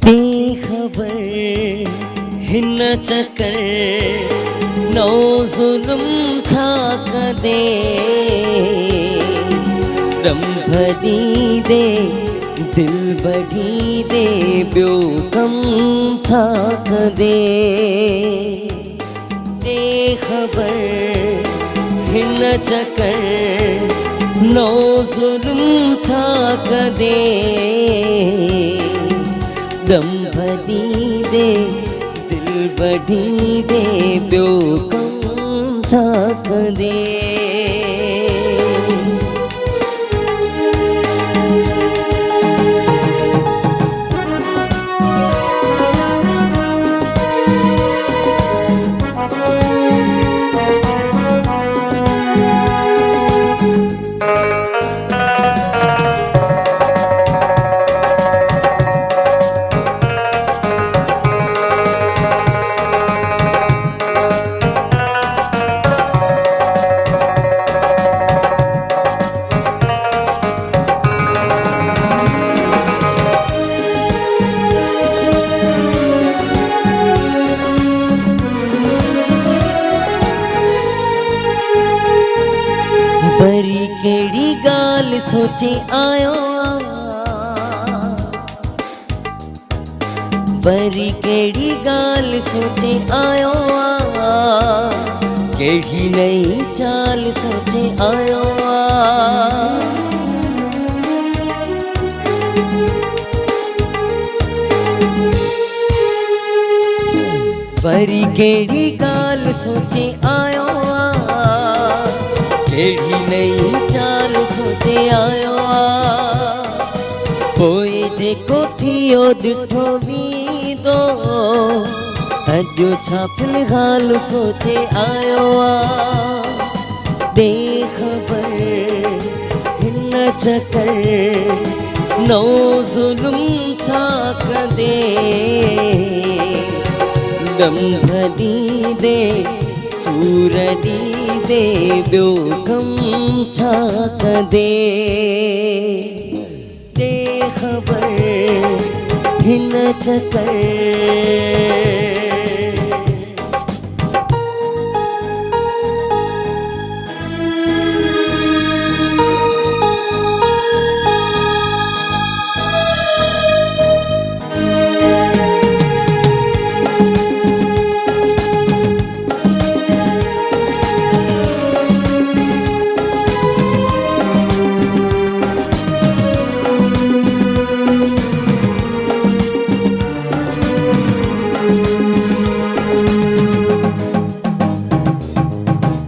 बेखबर हिन चक्कर नौ जुल्म छाक दे दम भरी दे दिल बढ़ी दे ब्यो कम छाक दे बेखबर हिन चक्कर नौ जुल्म छाक दे दम भरी दे दिल बढ़ी दे ब्यो कम छाक दे वरी केड़ी गाल सोचे आयो वरी केड़ी गाल सोचे आयो केड़ी नई चाल सोचे आयो वरी केड़ी गाल सोचे आयो केड़ी नई चाल सोचे आयो पोइ जेको थियो ॾिठो वींदो अॼु छा फ़िलहाल सोचे आयो बेखबर हिन चक्कर नौ ज़ुल्म छा कंदे दम भरी दे सूर दी दे ब्यो कम छा कंदे बेखबर हिन चक्कर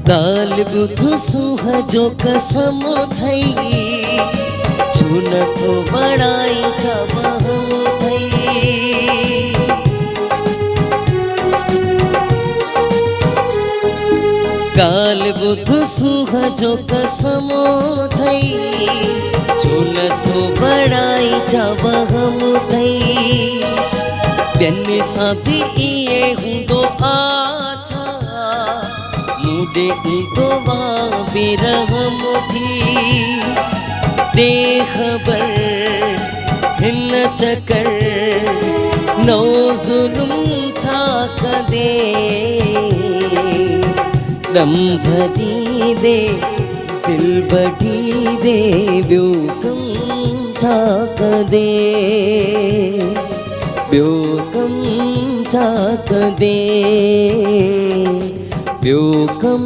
गाल ॿुध सूह जो कसम थई छो नथो बणाई छा वहम थई गाल ॿुध सूह जो कसम थई छो नथो बणाई छा वहम थई ॿियनि सां बि इहे हूंदो आछा मूडे ईंदो मां बेरहम थी बेखबर हिन चक्कर नौ ज़ुल्म छा कंदे दम भरी दे दिल बढ़ी दे ब्यो कम छा कंदे ब्यो कम छा कंदे ब्यो कम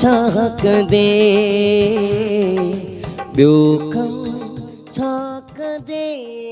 छा कंदे ब्यो कम छा कंदे।